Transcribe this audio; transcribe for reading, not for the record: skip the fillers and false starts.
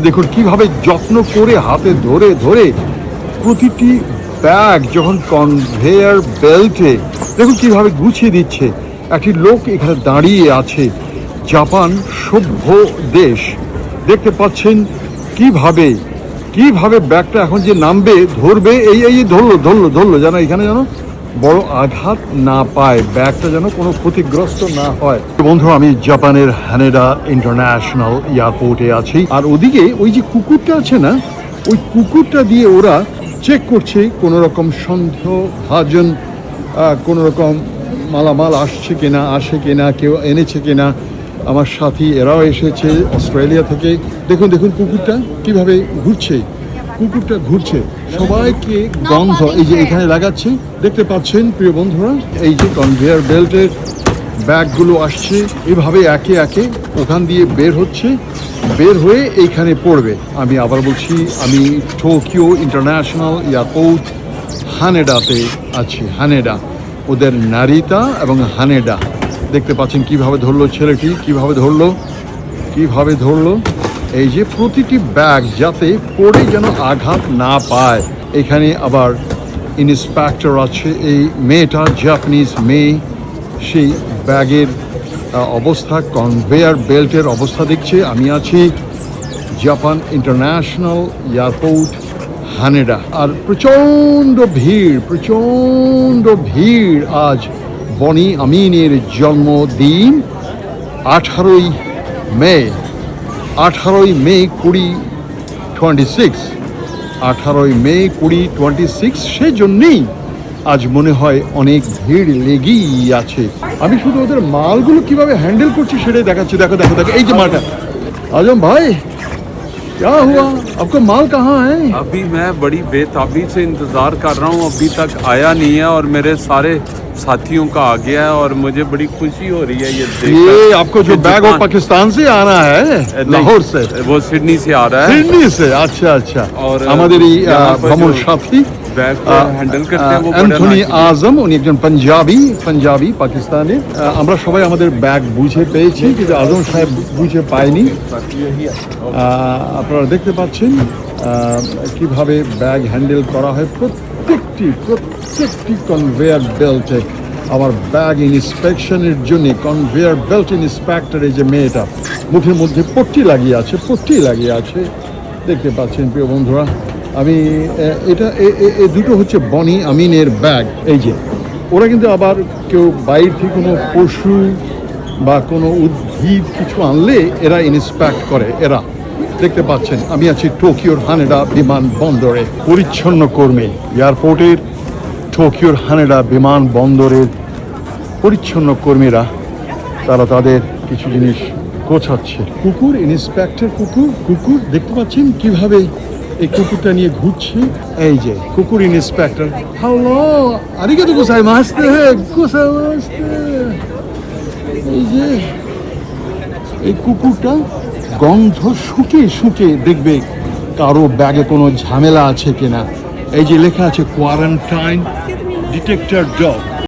দেখুন কিভাবে যত্ন করে হাতে ধরে ধরে প্রতিটি ব্যাগ যখন কনভেয়ার বেল্টে দেখুন কিভাবে গুছিয়ে দিচ্ছে। একটি লোক এখানে দাঁড়িয়ে আছে। জাপান সভ্য দেশ, দেখতে পাচ্ছেন কিভাবে কিভাবে ব্যাগটা এখন যে নামবে ধরবে, এই ধরলো যেন এখানে যেন বড় আঘাত না পায়, ব্যাগটা যেন কোনো ক্ষতিগ্রস্ত না হয়। বন্ধু, আমি জাপানের হানেডা ইন্টারন্যাশনাল এয়ারপোর্টে আছি, আর ওদিকে ওই যে কুকুরটা আছে না, ওই কুকুরটা দিয়ে ওরা চেক করছে কোনো রকম সন্দেহভাজন কোনো রকম মালামাল আসছে কিনা, কেউ এনেছে কিনা। আমার সাথী এরাও এসেছে অস্ট্রেলিয়া থেকে। দেখুন কুকুরটা কিভাবে ঘুরছে, সবাইকে গন্ধ এই যে এখানে লাগাচ্ছে। দেখতে পাচ্ছেন প্রিয় বন্ধুরা, এই যে কনভেয়ার বেল্টের ব্যাগগুলো আসছে এভাবে একে একে ওখান দিয়ে বের হয়ে এইখানে পড়বে। আমি আবার বলছি, আমি টোকিও ইন্টারন্যাশনাল এয়ারপোর্ট হানেডাতে আছি। হানেডা, ওদের নারিতা এবং হানেডা। দেখতে পাচ্ছেন কিভাবে ধরলো ছেলেটি, কিভাবে ধরলো এই যে প্রতিটি ব্যাগ যাতে পড়ে যেন আঘাত না পায়। এখানে আবার ইন্সপেক্টর আছে, এই মেয়েটা জাপানিজ মেয়ে, সেই ব্যাগের অবস্থা, কনভেয়ার বেল্টের অবস্থা দেখছে। আমি আছি জাপান ইন্টারন্যাশনাল এয়ারপোর্ট হানেডা, আর প্রচণ্ড ভিড়। আজ বনি আমিনের জন্মদিন 18ই মে 2026, সেজন্যেই আজ মনে হয় অনেক ভিড় লেগেই আছে। আমি শুধু ওদের মালগুলো কিভাবে হ্যান্ডেল করছি সেটাই দেখাচ্ছি। দেখো এই যে মালটা। आजम भाई, क्या हुआ? आपका माल कहाँ है? अभी मैं बड़ी बेताबी से इंतज़ार कर रहा हूँ, अभी तक आया नहीं है और मेरे सारे साथियों का आ गया है और मुझे बड़ी खुशी हो रही है ये देखकर। ये आपको जो बैग वो पाकिस्तान से आना है, लाहौर से? वो सिडनी से आ रहा है। सिडनी से? अच्छा। और हमारे भ्रमण साथी बैग को हैंडल करते हैं वो অ্যান্থনি আজম, উনি একজন পাঞ্জাবি পাকিস্তানি। আমরা সবাই আমাদের ব্যাগ বুঝে পেয়েছি, কিন্তু আজম সাহেব বুঝে পায়নি। আপনারা দেখতে পাচ্ছেন কিভাবে ব্যাগ হ্যান্ডেল করা হয় প্রত্যেকটি কনভেয়ার বেল্টে। আমার ব্যাগ ইন্সপেকশনের জন্য কনভেয়ার বেল্ট ইন্সপেক্টরের যে মেয়েটা মুখের মধ্যে পট্টি লাগিয়ে আছে। দেখতে পাচ্ছেন প্রিয় বন্ধুরা, আমি এটা দুটো হচ্ছে বনি আমিনের ব্যাগ। এই যে ওরা কিন্তু আবার কেউ বাইরে থেকে কোনো পশু বা কোনো উদ্ভিদ কিছু আনলে এরা ইন্সপেক্ট করে। এরা দেখতে পাচ্ছেন, আমি আছি টোকিওর হানেডা বিমানবন্দরে। পরিচ্ছন্ন কর্মী এয়ারপোর্টের, টোকিওর হানেডা বিমানবন্দরের পরিচ্ছন্ন কর্মীরা তারা তাদের কিছু জিনিস গোছাচ্ছে। কুকুর ইন্সপেক্টর, কুকুর দেখতে পাচ্ছেন কিভাবে এই কুকুরটা নিয়ে ঘুরছে। এই যে কুকুর ইন্সপেক্টর। হ্যালো, আরিগাতো গোজাইমাসু। এই যে এই কুকুরটা গন্ধ শুকে দেখবে কারো ব্যাগে কোনো ঝামেলা আছে কিনা। এই যে লেখা আছে কোয়ারেন্টাইন ডিটেক্টর ডগ।